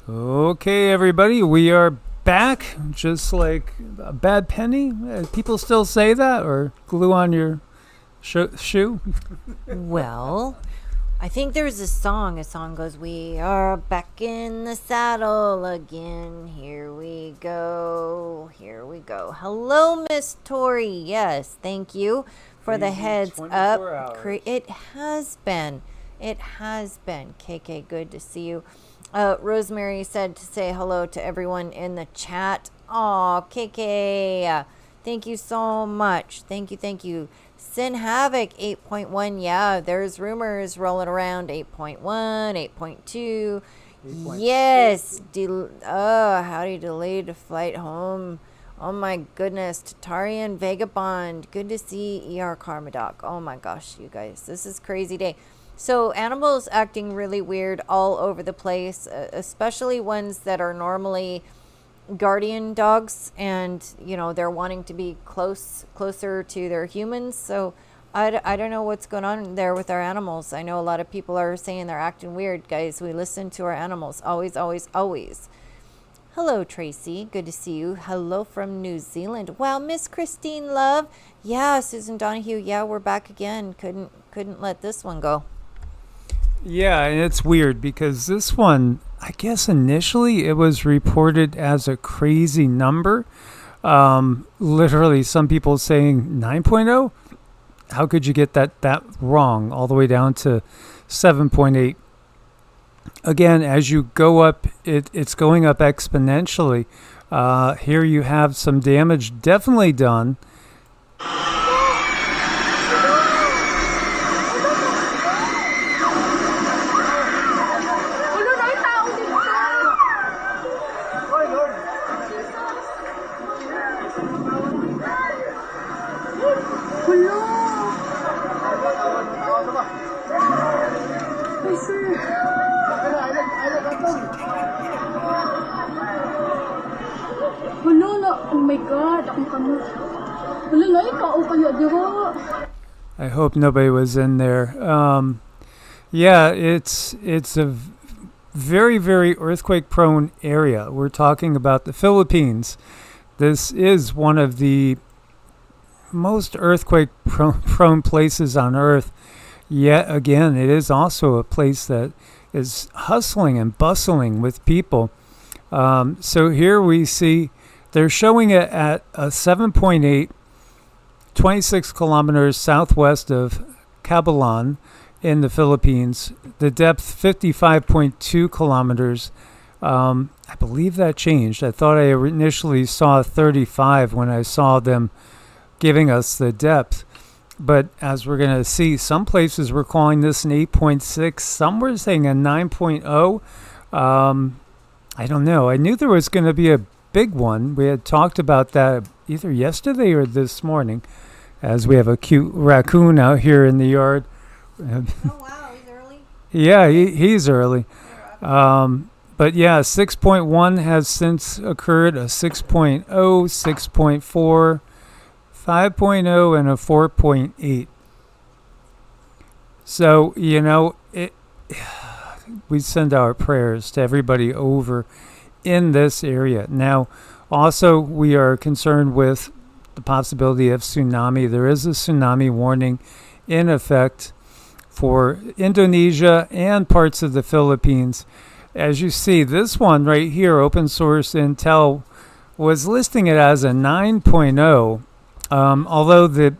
Okay, everybody, we are back. Just like a bad penny. People still say that, or glue on your shoe. Well, I think there's a song. A song goes, "We are back in the saddle again. Here we go. Here we go." Hello, Miss Tori. Yes, thank you for the heads up. It has been. It has been. KK, good to see you. Rosemary said to say hello to everyone in the chat. Aw, KK. Thank you so much. Thank you. Thank you. Sin Havoc 8.1. Yeah, there's rumors rolling around 8.1, 8.2. Yes. Howdy, delayed flight home. Oh my goodness. Tatarian Vagabond. Good to see ER Karmadoc. Oh my gosh, you guys. This is crazy day. So animals acting really weird all over the place, especially ones that are normally guardian dogs, and they're wanting to be closer to their humans. So I don't know what's going on there with our animals. I know a lot of people are saying they're acting weird. Guys, we listen to our animals always, always, always. Hello, Tracy, good to see you. Hello from New Zealand. Wow, Miss Christine Love. Yeah, Susan Donahue. Yeah, we're back again. Couldn't let this one go. Yeah, and it's weird because this one, I guess initially it was reported as a crazy number. Literally, some people saying 9.0. How could you get that wrong? All the way down to 7.8. Again, as you go up, it's going up exponentially. Here you have some damage definitely done. I hope nobody was in there. Yeah, it's a very, very earthquake-prone area. We're talking about the Philippines. This is one of the most earthquake-prone places on Earth. Yet again, it is also a place that is hustling and bustling with people. So here we see they're showing it at a 7.8, 26 kilometers southwest of Cabalan in the Philippines. The depth 55.2 kilometers. I believe that changed. I thought I initially saw 35 when I saw them giving us the depth. But as we're going to see, some places were calling this an 8.6. Some were saying a 9.0. I don't know. I knew there was going to be a big one. We had talked about that either yesterday or this morning, as we have a cute raccoon out here in the yard. Oh, wow. He's early? Yeah, he's early. But yeah, 6.1 has since occurred, a 6.0, 6.4, 5.0, and a 4.8. So, we send our prayers to everybody over in this area. Now, also, we are concerned with the possibility of tsunami. There is a tsunami warning in effect for Indonesia and parts of the Philippines. As you see, this one right here, Open Source Intel, was listing it as a 9.0. Although the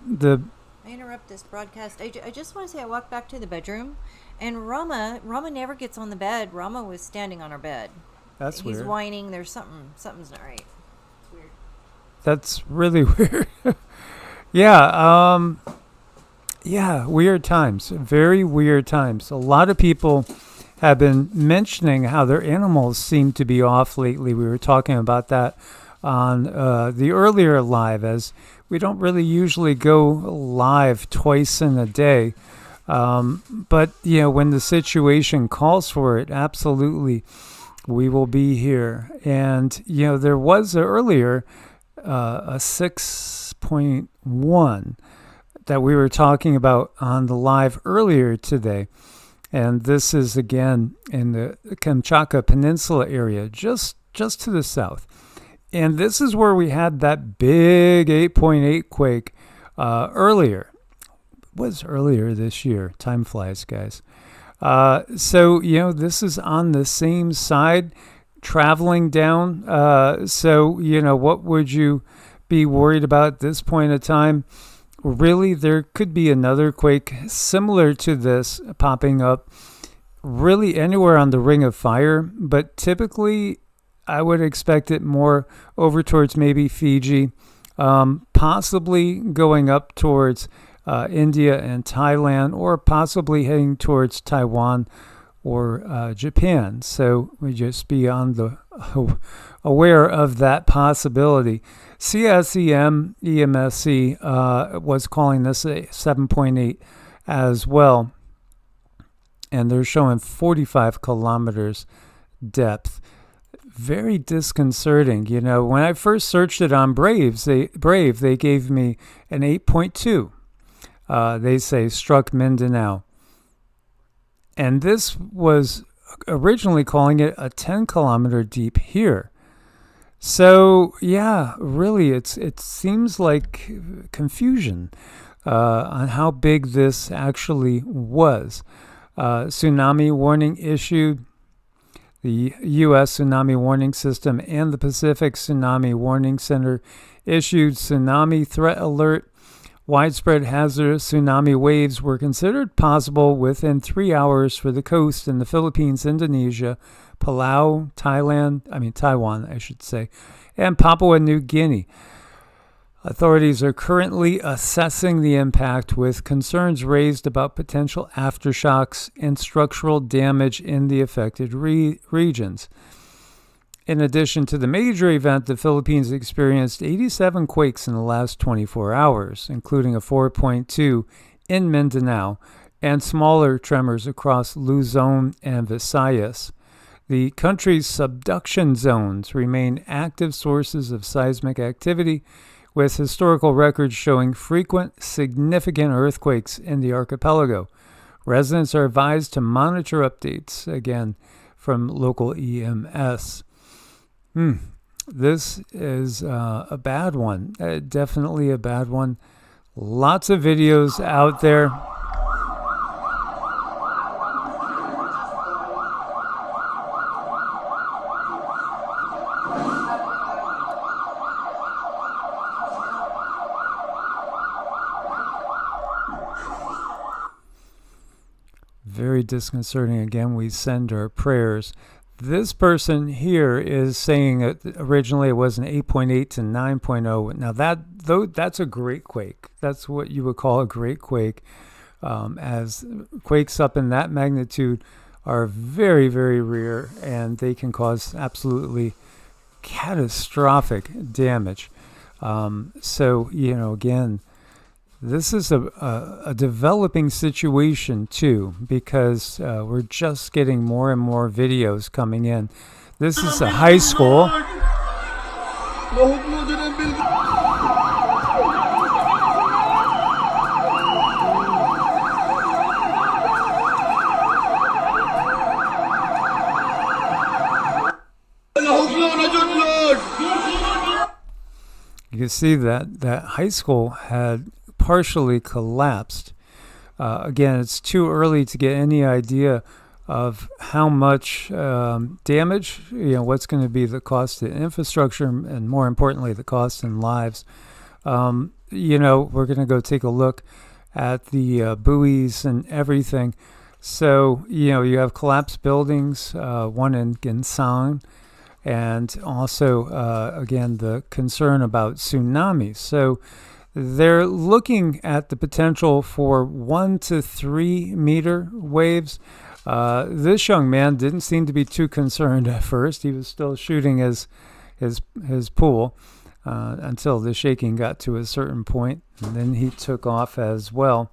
I interrupt this broadcast. I just want to say I walked back to the bedroom, and Rama never gets on the bed. Rama was standing on our bed. That's weird. He's whining. There's something's not right. It's weird. That's really weird. Yeah, yeah, weird times. Very weird times. A lot of people have been mentioning how their animals seem to be off lately. We were talking about that on the earlier live, as we don't really usually go live twice in a day. But, when the situation calls for it, absolutely, we will be here. And, there was earlier a 6.1 that we were talking about on the live earlier today. And this is again in the Kamchatka Peninsula area, just to the south. And this is where we had that big 8.8 quake earlier. It was earlier this year. Time flies, guys. So, this is on the same side, traveling down. So, what would you be worried about at this point of time? Really, there could be another quake similar to this popping up really anywhere on the Ring of Fire, but typically I would expect it more over towards maybe Fiji, possibly going up towards India and Thailand, or possibly heading towards Taiwan or Japan. So we just be on the aware of that possibility. CSEM EMSC was calling this a 7.8 as well, and they're showing 45 kilometers depth. Very disconcerting. When I first searched it on Brave, they gave me an 8.2. They say struck Mindanao. And this was originally calling it a 10-kilometer deep here. So, yeah, really, it seems like confusion on how big this actually was. Tsunami warning issued. The U.S. Tsunami Warning System and the Pacific Tsunami Warning Center issued tsunami threat alert. Widespread hazardous tsunami waves were considered possible within 3 hours for the coast in the Philippines, Indonesia, Palau, Taiwan, and Papua New Guinea. Authorities are currently assessing the impact, with concerns raised about potential aftershocks and structural damage in the affected regions. In addition to the major event, the Philippines experienced 87 quakes in the last 24 hours, including a 4.2 in Mindanao and smaller tremors across Luzon and Visayas. The country's subduction zones remain active sources of seismic activity, with historical records showing frequent, significant earthquakes in the archipelago. Residents are advised to monitor updates, again, from local EMS. This is a bad one. Definitely a bad one. Lots of videos out there. Very disconcerting. Again, we send our prayers. This person here is saying that originally it was an 8.8 to 9.0. Now that's a great quake. That's what you would call a great quake, as quakes up in that magnitude are very, very rare, and they can cause absolutely catastrophic damage. So, again, this is a developing situation, too, because we're just getting more and more videos coming in. This is a high school. You can see that high school had partially collapsed. Again, it's too early to get any idea of how much damage, what's going to be the cost to infrastructure, and more importantly, the cost in lives. We're going to go take a look at the buoys and everything. So, you have collapsed buildings, one in Ginsang, and also, again, the concern about tsunamis. So they're looking at the potential for 1 to 3 meter waves. This young man didn't seem to be too concerned at first. He was still shooting his pool until the shaking got to a certain point, and then he took off as well.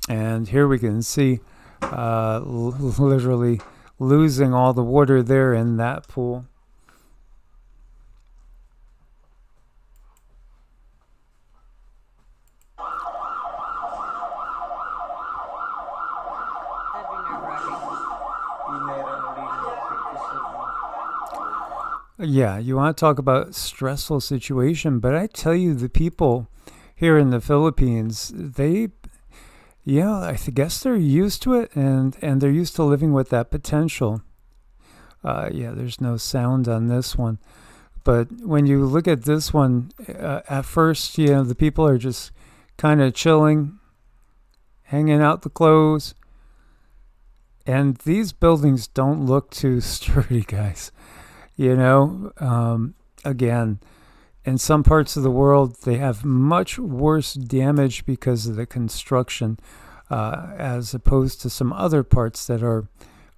And here we can see literally losing all the water there in that pool. Yeah, you want to talk about stressful situation, but I tell you, the people here in the Philippines, yeah, guess they're used to it, and they're used to living with that potential. Yeah, there's no sound on this one. But when you look at this one, at first, the people are just kind of chilling, hanging out the clothes. And these buildings don't look too sturdy, guys. Again, in some parts of the world, they have much worse damage because of the construction, as opposed to some other parts that are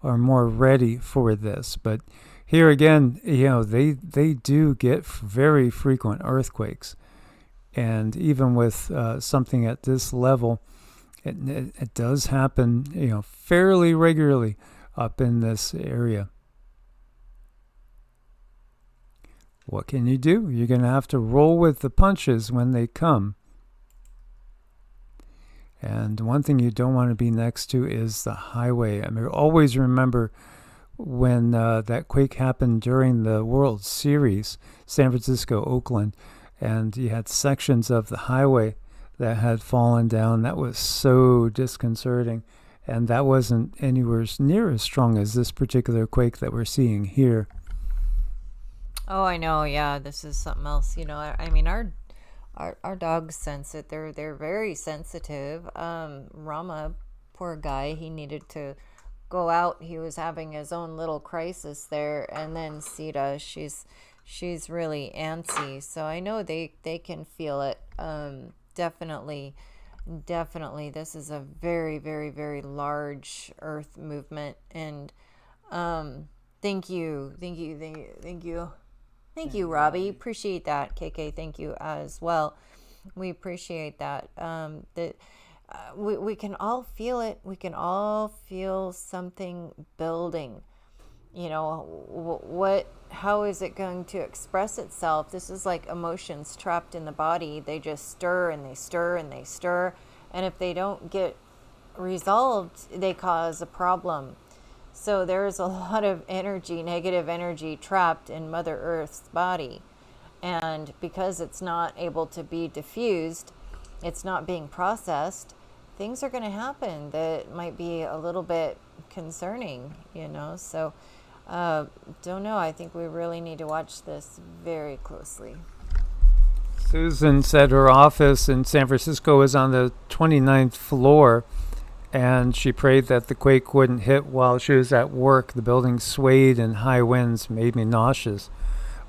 more ready for this. But here again, they do get very frequent earthquakes, and even with something at this level, it does happen, fairly regularly up in this area. What can you do? You're going to have to roll with the punches when they come. And one thing you don't want to be next to is the highway. I mean, always remember when that quake happened during the World Series, San Francisco, Oakland, and you had sections of the highway that had fallen down. That was so disconcerting. And that wasn't anywhere near as strong as this particular quake that we're seeing here. Oh, I know. Yeah, this is something else. I mean, our dogs sense it. They're very sensitive. Rama, poor guy, he needed to go out. He was having his own little crisis there, and then Sita, she's really antsy. So I know they can feel it. Definitely, this is a very, very, very large Earth movement, and thank you, Robbie. Appreciate that, KK. Thank you as well. We appreciate that. We can all feel it. We can all feel something building. How is it going to express itself? This is like emotions trapped in the body. They just stir and they stir and they stir. And if they don't get resolved, they cause a problem. So there's a lot of energy, negative energy trapped in Mother Earth's body. And because it's not able to be diffused, it's not being processed, things are going to happen that might be a little bit concerning, So don't know. I think we really need to watch this very closely. Susan said her office in San Francisco is on the 29th floor, and she prayed that the quake wouldn't hit while she was at work. The building swayed and high winds made me nauseous.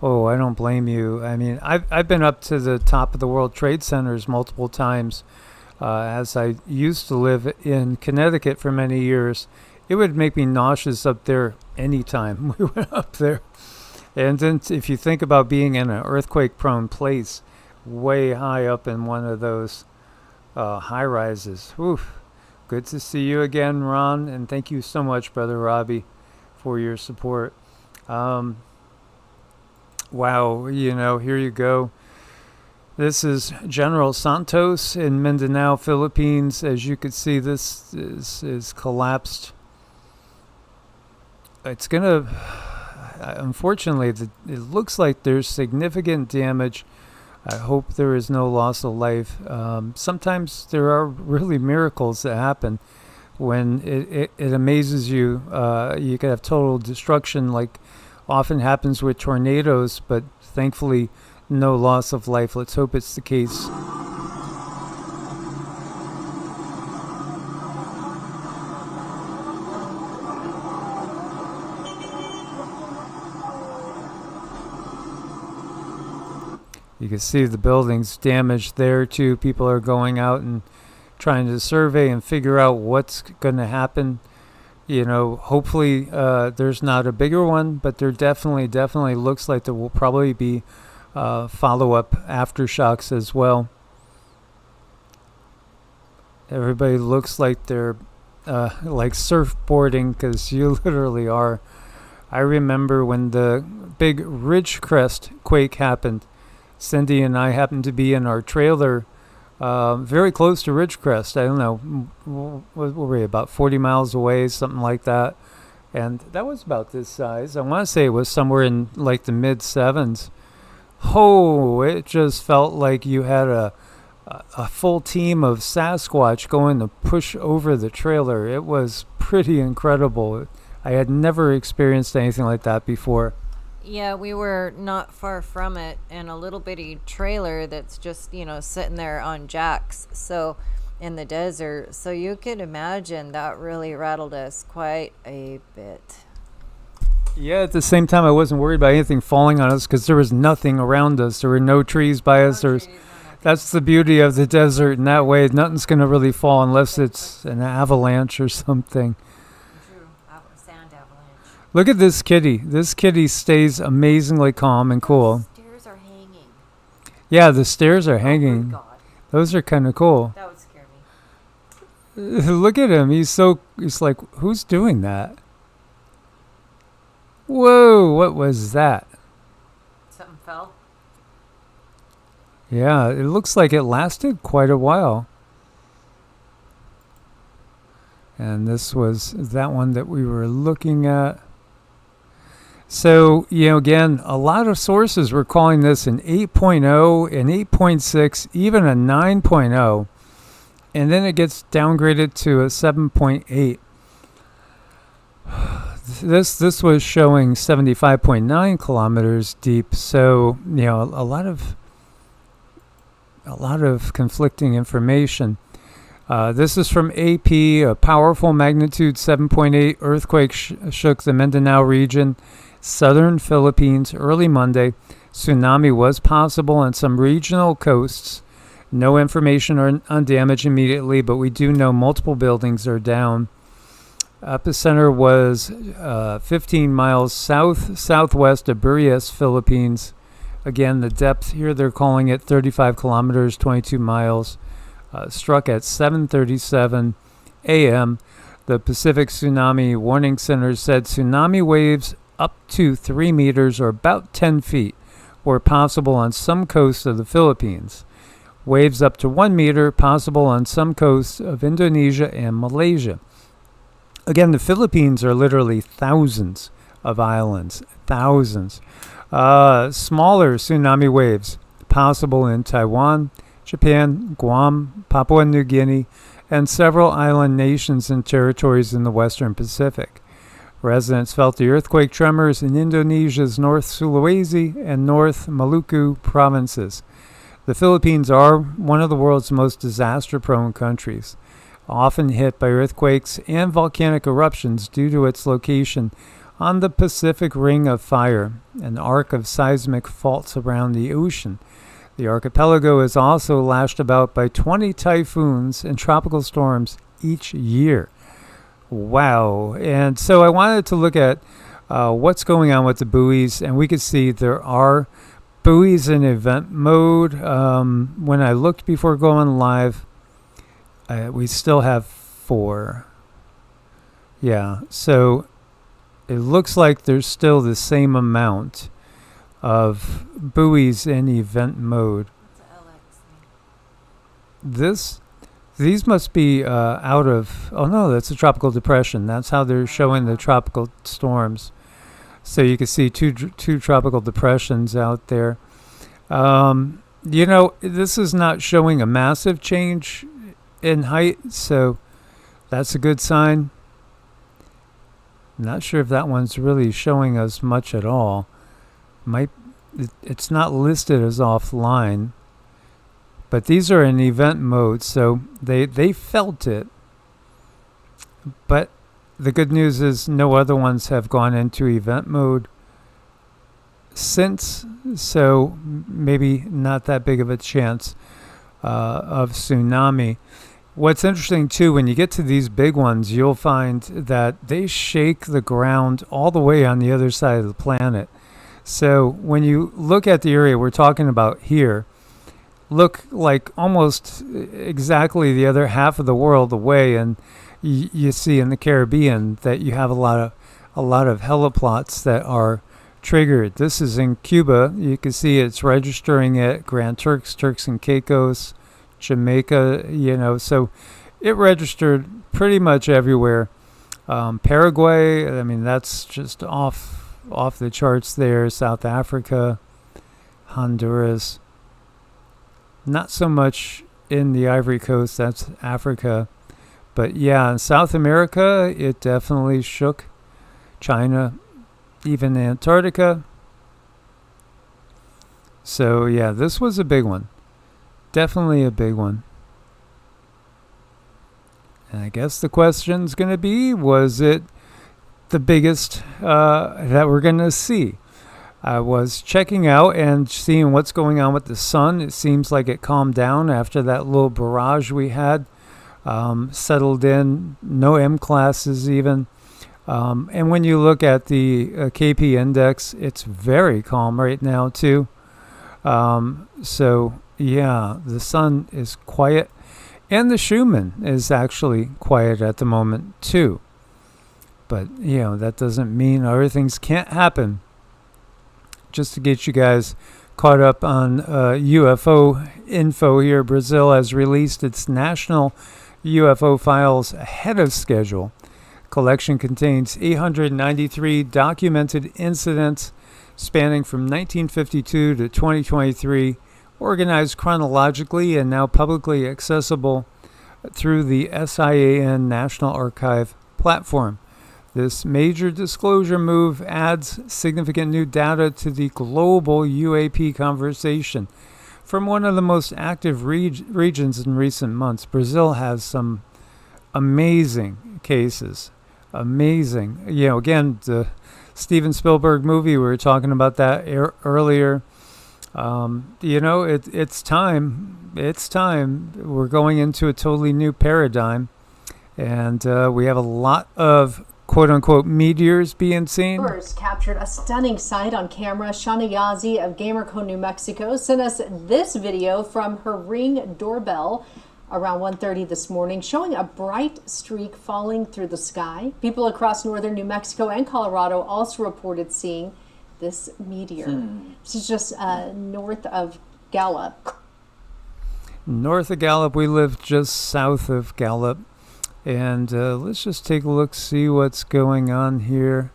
Oh, I don't blame you. I mean, I've been up to the top of the World Trade Centers multiple times. As I used to live in Connecticut for many years, it would make me nauseous up there anytime we went up there. And then if you think about being in an earthquake-prone place, way high up in one of those high-rises, oof. Good to see you again, Ron, and thank you so much, Brother Robbie, for your support. Wow, here you go. This is General Santos in Mindanao, Philippines. As you can see, this is collapsed. It's going to, unfortunately, it looks like there's significant damage. I hope there is no loss of life. Sometimes there are really miracles that happen when it amazes you. You can have total destruction like often happens with tornadoes, but thankfully no loss of life. Let's hope it's the case. You can see the buildings damaged there too. People are going out and trying to survey and figure out what's going to happen. Hopefully there's not a bigger one, but there definitely looks like there will probably be follow-up aftershocks as well. Everybody looks like they're like surfboarding, because you literally are. I remember when the big Ridgecrest quake happened. Cindy and I happened to be in our trailer very close to Ridgecrest. I don't know, what were we, about 40 miles away, something like that. And that was about this size. I want to say it was somewhere in like the mid 7s. Oh, it just felt like you had a full team of Sasquatch going to push over the trailer. It was pretty incredible. I had never experienced anything like that before. Yeah, we were not far from it, in a little bitty trailer that's just, sitting there on jacks. So in the desert. So you could imagine that really rattled us quite a bit. Yeah, at the same time, I wasn't worried about anything falling on us because there was nothing around us. There were no trees by us. That's the beauty of the desert. In that way, nothing's going to really fall unless it's an avalanche or something. True. Sand avalanche. Look at this kitty. This kitty stays amazingly calm and cool. The stairs are hanging. Yeah, the stairs are hanging. God. Those are kind of cool. That would scare me. Look at him. He's like, who's doing that? Whoa, what was that? Something fell. Yeah, it looks like it lasted quite a while. And this was that one that we were looking at. So, again, a lot of sources were calling this an 8.0, an 8.6, even a 9.0. And then it gets downgraded to a 7.8. This was showing 75.9 kilometers deep. So, a lot of conflicting information. This is from AP. A powerful magnitude 7.8 earthquake shook the Mindanao region, southern Philippines, early Monday. Tsunami was possible on some regional coasts. No information on damage immediately, but we do know multiple buildings are down. Epicenter was 15 miles southwest of Burias, Philippines. Again, the depth here, they're calling it 35 kilometers, 22 miles. Struck at 7:37 a.m. The Pacific Tsunami Warning Center said tsunami waves up to 3 meters or about 10 feet were possible on some coasts of the Philippines. Waves up to 1 meter possible on some coasts of Indonesia and Malaysia. Again, the Philippines are literally thousands of islands. Thousands. Smaller tsunami waves possible in Taiwan, Japan, Guam, Papua New Guinea, and several island nations and territories in the Western Pacific. Residents felt the earthquake tremors in Indonesia's North Sulawesi and North Maluku provinces. The Philippines are one of the world's most disaster-prone countries, often hit by earthquakes and volcanic eruptions due to its location on the Pacific Ring of Fire, an arc of seismic faults around the ocean. The archipelago is also lashed about by 20 typhoons and tropical storms each year. Wow. And so I wanted to look at what's going on with the buoys, and we could see there are buoys in event mode. When I looked before going live, we still have 4. Yeah, so it looks like there's still the same amount of buoys in event mode. These must be out of, oh no, that's a tropical depression. That's how they're showing the tropical storms. So you can see two tropical depressions out there. This is not showing a massive change in height, so that's a good sign. Not sure if that one's really showing us much at all. It's not listed as offline, but these are in event mode, so they felt it. But the good news is no other ones have gone into event mode since, so maybe not that big of a chance of tsunami. What's interesting too, when you get to these big ones, you'll find that they shake the ground all the way on the other side of the planet. So when you look at the area we're talking about here, look like almost exactly the other half of the world away, and you see in the Caribbean that you have a lot of heliplots that are triggered. This is in Cuba. You can see it's registering at Grand Turks, Turks and Caicos, Jamaica, so it registered pretty much everywhere. Paraguay, I mean, that's just off the charts there. South Africa, Honduras. Not so much in the Ivory Coast, that's Africa. But yeah, in South America, it definitely shook. China, even Antarctica. So yeah, this was a big one. Definitely a big one. And I guess the question's going to be, was it the biggest that we're going to see? I was checking out and seeing what's going on with the sun. It seems like it calmed down after that little barrage we had. Settled in, no M classes even. And when you look at the KP index, it's very calm right now too. So yeah, the sun is quiet. And the Schumann is actually quiet at the moment too. But, that doesn't mean other things can't happen. Just to get you guys caught up on UFO info here, Brazil has released its national UFO files ahead of schedule. Collection contains 893 documented incidents spanning from 1952 to 2023, organized chronologically and now publicly accessible through the SIAN National Archive platform. This major disclosure move adds significant new data to the global UAP conversation. From one of the most active regions in recent months, Brazil has some amazing cases. Amazing. Again, the Steven Spielberg movie, we were talking about that earlier. It's time. It's time. We're going into a totally new paradigm. And we have a lot of quote-unquote meteors being seen. Viewers captured a stunning sight on camera. Shana Yazi of Gamerco, New Mexico sent us this video from her Ring doorbell around 1:30 this morning, showing a bright streak falling through the sky. People across northern New Mexico and Colorado also reported seeing this meteor. This is just north of Gallup. North of Gallup, we live just south of Gallup. And let's just take a look, see what's going on here.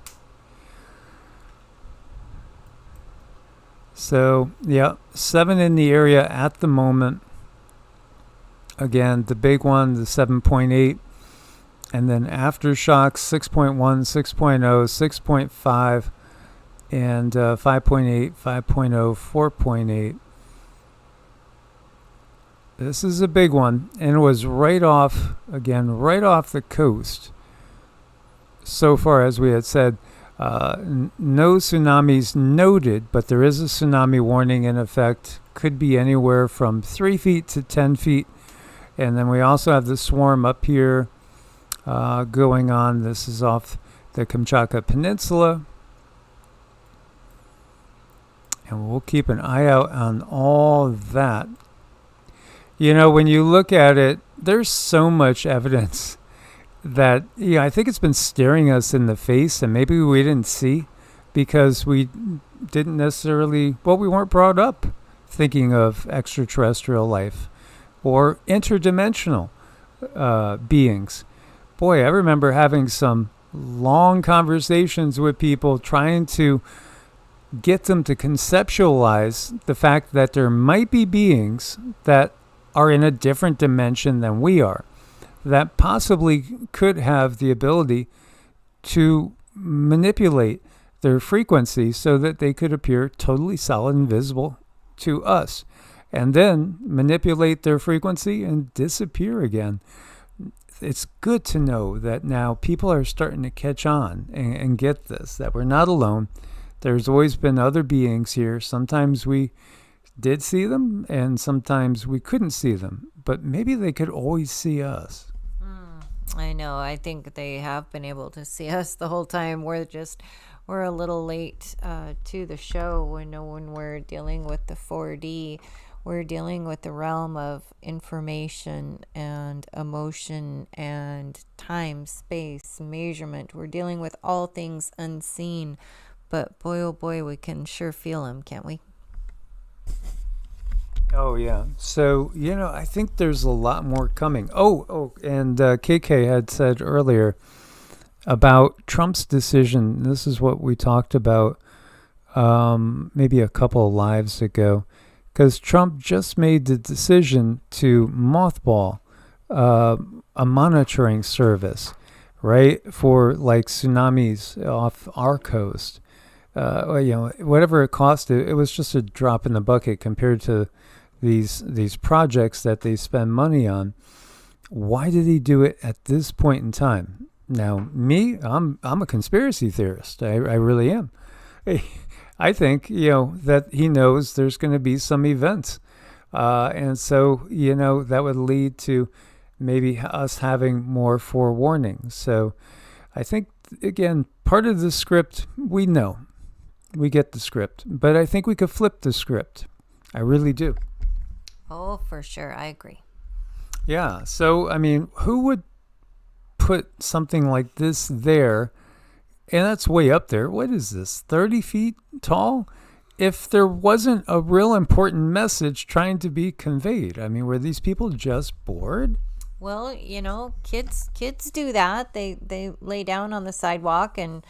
So, 7 in the area at the moment. Again, the big one, the 7.8. And then aftershocks, 6.1, 6.0, 6.5, and 5.8, 5.0, 4.8. This is a big one, and it was right off the coast. So far, as we had said, no tsunamis noted, but there is a tsunami warning in effect. Could be anywhere from 3 feet to 10 feet. And then we also have the swarm up here going on. This is off the Kamchatka Peninsula. And we'll keep an eye out on all that. When you look at it, there's so much evidence that, I think it's been staring us in the face, and maybe we didn't see because we didn't necessarily, we weren't brought up thinking of extraterrestrial life or interdimensional beings. Boy, I remember having some long conversations with people trying to get them to conceptualize the fact that there might be beings that are in a different dimension than we are, that possibly could have the ability to manipulate their frequency so that they could appear totally solid and visible to us, and then manipulate their frequency and disappear again. It's good to know that now people are starting to catch on and get this, that we're not alone. There's always been other beings here. Sometimes we did see them, and sometimes we couldn't see them, but maybe they could always see us. I know. I think they have been able to see us the whole time. We're a little late to the show when we're dealing with the 4D. We're dealing with the realm of information and emotion and time, space, measurement. We're dealing with all things unseen, but boy, oh boy, we can sure feel them, can't we? Oh, yeah. So, I think there's a lot more coming. And KK had said earlier, about Trump's decision. This is what we talked about maybe a couple of lives ago, because Trump just made the decision to mothball a monitoring service, right, for like tsunamis off our coast. Whatever it costed, it was just a drop in the bucket compared to these projects that they spend money on. Why did he do it at this point in time? Now, I'm a conspiracy theorist. I really am. I think, that he knows there's going to be some events. And so, that would lead to maybe us having more forewarning. So I think, again, part of the script, we know. We get the script. But I think we could flip the script. I really do. Oh, for sure. I agree. Yeah. So, I mean, who would put something like this there? And that's way up there. What is this, 30 feet tall? If there wasn't a real important message trying to be conveyed. I mean, were these people just bored? Well, kids do that. They lay down on the sidewalk and,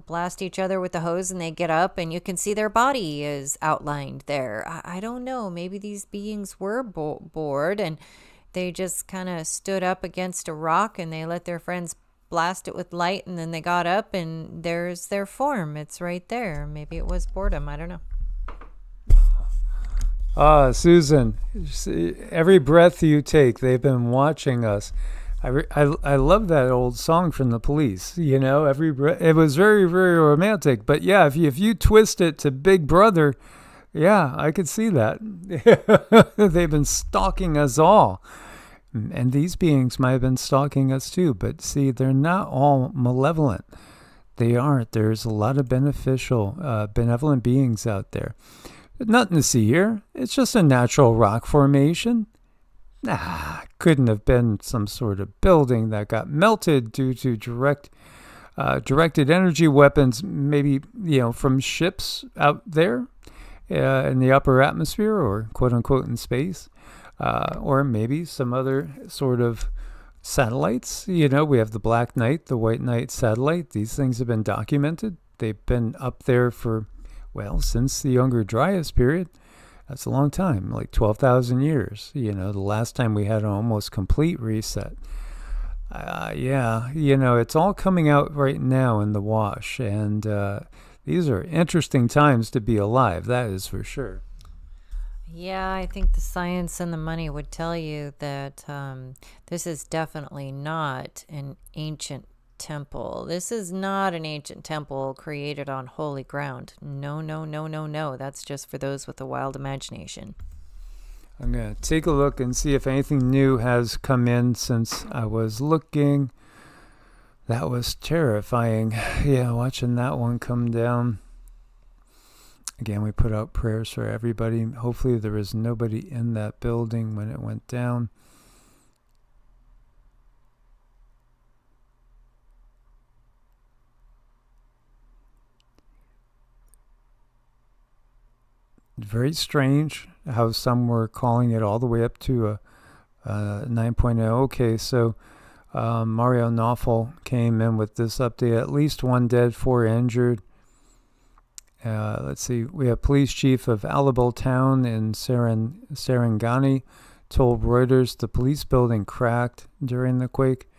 blast each other with the hose, and they get up and you can see their body is outlined there. I don't know. Maybe these beings were bored and they just kind of stood up against a rock and they let their friends blast it with light, and then they got up and there's their form. It's right there. Maybe it was boredom. I don't know. Susan, every breath you take, they've been watching us. I love that old song from the Police. Every breath. It was very, very romantic. But yeah, if you twist it to Big Brother, yeah, I could see that. They've been stalking us all. And these beings might have been stalking us too. But see, they're not all malevolent. They aren't. There's a lot of benevolent beings out there. But nothing to see here. It's just a natural rock formation. Couldn't have been some sort of building that got melted due to directed energy weapons, maybe, from ships out there in the upper atmosphere, or quote unquote in space. Or maybe some other sort of satellites. We have the Black Knight, the White Knight satellite. These things have been documented. They've been up there for, since the Younger Dryas period. That's a long time, like 12,000 years. The last time we had an almost complete reset. It's all coming out right now in the wash. And these are interesting times to be alive. That is for sure. Yeah, I think the science and the money would tell you that this is definitely not an ancient temple. This is not an ancient temple created on holy ground. No. That's just for those with a wild imagination. I'm going to take a look and see if anything new has come in since I was looking. That was terrifying. Yeah, watching that one come down. Again, we put out prayers for everybody. Hopefully there was nobody in that building when it went down. Very strange how some were calling it all the way up to a 9.0. Okay, so Mario Knopfel came in with this update. At least 1 dead, 4 injured. Let's see. We have police chief of Alabal town in Sarangani told Reuters the police building cracked during the quake,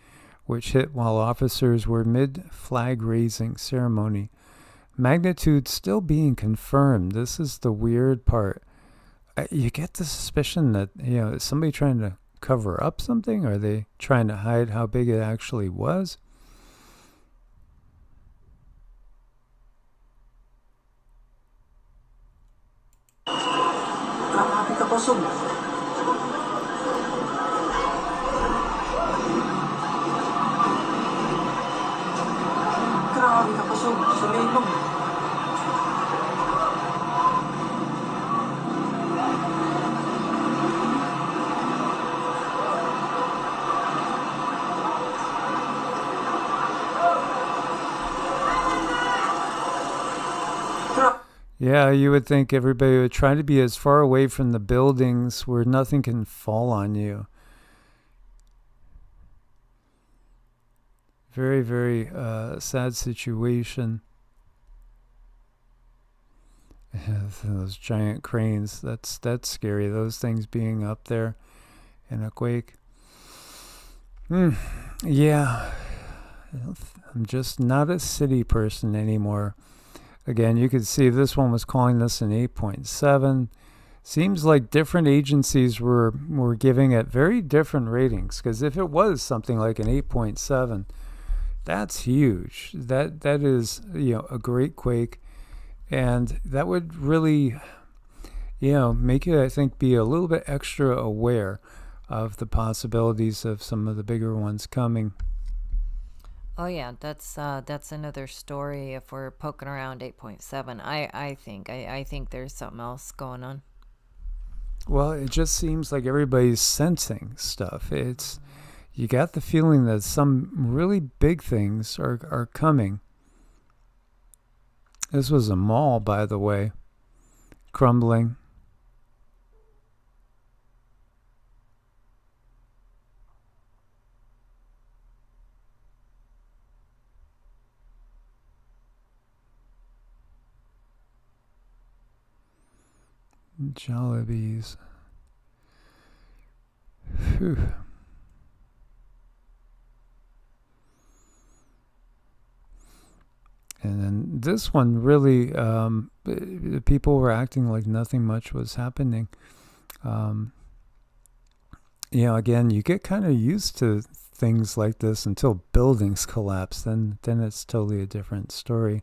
which hit while officers were mid-flag raising ceremony. Magnitude still being confirmed. This is the weird part. You get the suspicion that, is somebody trying to cover up something? Are they trying to hide how big it actually was? Grabe ka, Pasong. Grabe ka, Pasong. Sa linong. Yeah, you would think everybody would try to be as far away from the buildings where nothing can fall on you. Very, very sad situation. Those giant cranes, that's scary. Those things being up there in a quake. Yeah, I'm just not a city person anymore. Again, you could see this one was calling this an 8.7. Seems like different agencies were giving it very different ratings, because if it was something like an 8.7, that's huge. That is, a great quake, and that would really, make you, I think, be a little bit extra aware of the possibilities of some of the bigger ones coming. Oh yeah, that's another story. If we're poking around 8.7, I think there's something else going on. Well, it just seems like everybody's sensing stuff. You got the feeling that some really big things are coming. This was a mall, by the way, crumbling. Jollibees. Phew. And then this one really, the people were acting like nothing much was happening. Again, you get kind of used to things like this until buildings collapse. Then it's totally a different story.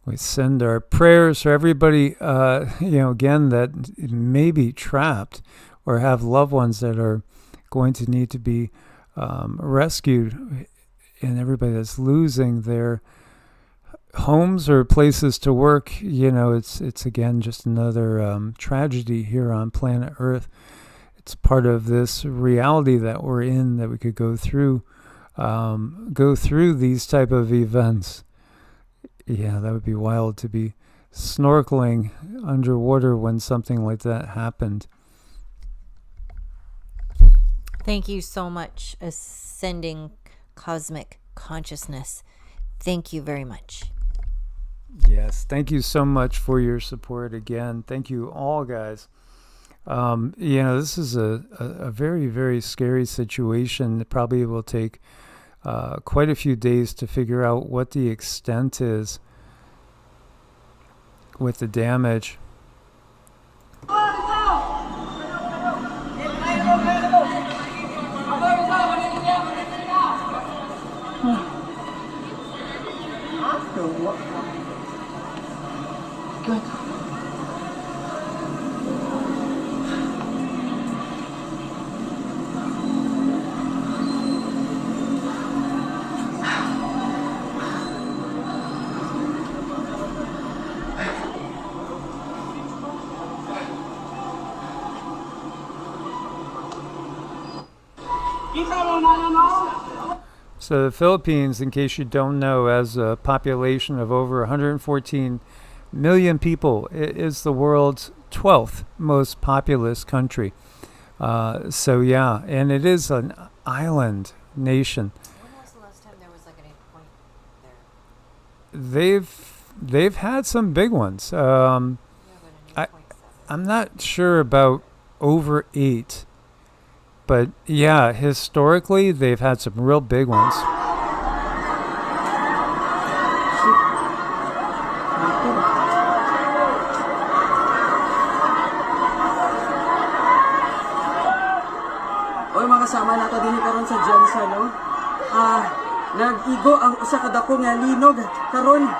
We send our prayers for everybody, again, that may be trapped or have loved ones that are going to need to be rescued, and everybody that's losing their homes or places to work. It's again just another tragedy here on planet Earth. It's part of this reality that we're in, that we could go through these type of events. Yeah, that would be wild to be snorkeling underwater when something like that happened. Thank you so much, Ascending Cosmic Consciousness. Thank you very much. Yes, thank you so much for your support again. Thank you all, guys. This is a very, very scary situation. It probably will take quite a few days to figure out what the extent is with the damage. Good. So the Philippines, in case you don't know, has a population of over 114 million people. It is the world's 12th most populous country. And it is an island nation. When was the last time there was like an 8 point there? They've had some big ones. I'm not sure about over 8. But yeah, historically, they've had some real big ones. Oy, mga kasama nato din karon sa Jansa, no? Nag-igo ang usa ka dako nga linog karon.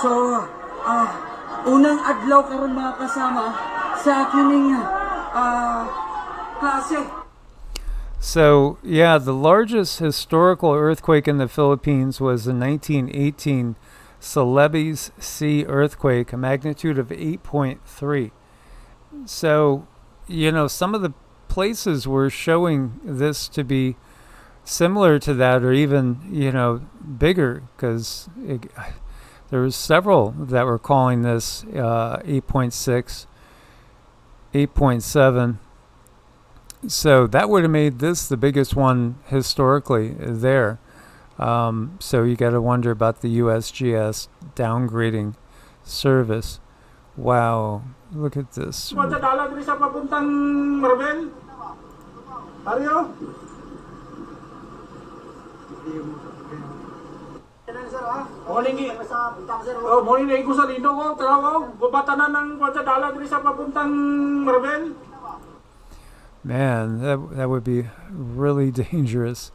So, unang adlaw karon mga kasama sa kining klase. So, yeah, the largest historical earthquake in the Philippines was the 1918 Celebes Sea earthquake, a magnitude of 8.3. So, some of the places were showing this to be similar to that, or even, bigger, because there was several that were calling this 8.6, 8.7. So that would have made this the biggest one historically there. So you got to wonder about the USGS downgrading service. Wow, look at this. Dala diri sa papuntang Marvel. Ario? Morning na ko sa lindo ko, taraw ko, bubatanan ng dala diri sa papuntang Marvel. Man, that would be really dangerous,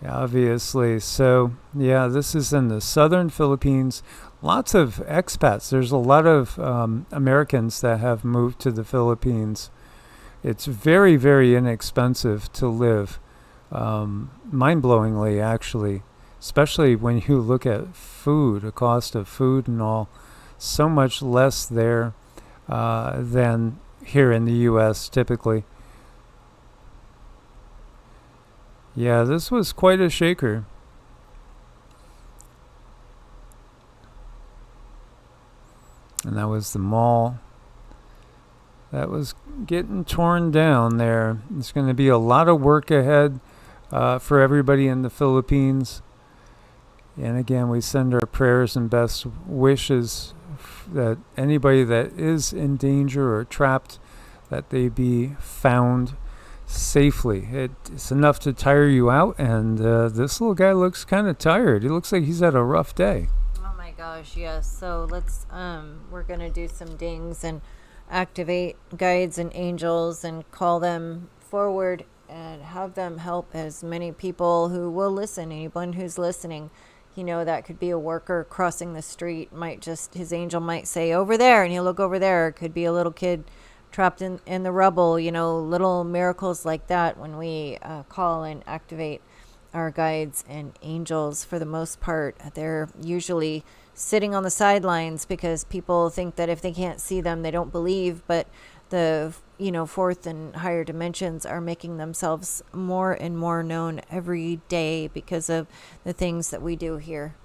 obviously. So, yeah, this is in the southern Philippines. Lots of expats. There's a lot of Americans that have moved to the Philippines. It's very, very inexpensive to live, mind-blowingly, actually, especially when you look at food, the cost of food and all, so much less there than here in the U.S. typically. Yeah, this was quite a shaker. And that was the mall. That was getting torn down there. There's going to be a lot of work ahead for everybody in the Philippines. And again, we send our prayers and best wishes that anybody that is in danger or trapped, that they be found safely. It's enough to tire you out, and this little guy looks kind of tired. He looks like he's had a rough day. Oh my gosh, yes. So let's we're gonna do some dings and activate guides and angels and call them forward and have them help as many people who will listen. Anyone who's listening, that could be a worker crossing the street, his angel might say over there, and he'll look over there. It could be a little kid trapped in the rubble, little miracles like that when we call and activate our guides and angels. For the most part, they're usually sitting on the sidelines because people think that if they can't see them, they don't believe. But the fourth and higher dimensions are making themselves more and more known every day because of the things that we do here.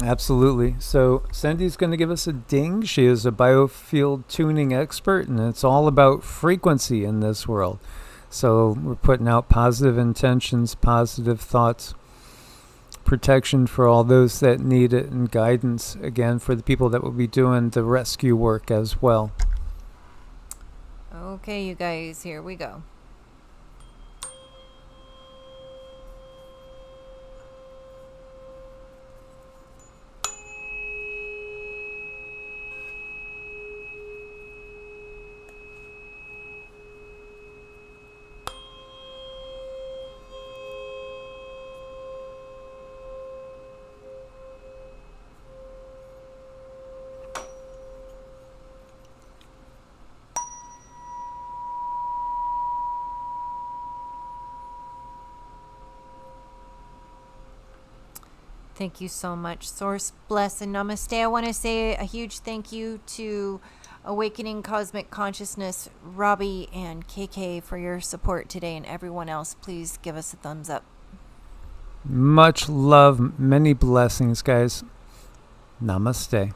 Absolutely. So Cindy's going to give us a ding. She is a biofield tuning expert, and it's all about frequency in this world. So we're putting out positive intentions, positive thoughts, protection for all those that need it, and guidance, again, for the people that will be doing the rescue work as well. Okay, you guys, here we go. Thank you so much. Source bless and namaste. I want to say a huge thank you to Awakening Cosmic Consciousness, Robbie and KK for your support today, and everyone else, please give us a thumbs up. Much love, many blessings, guys. Namaste.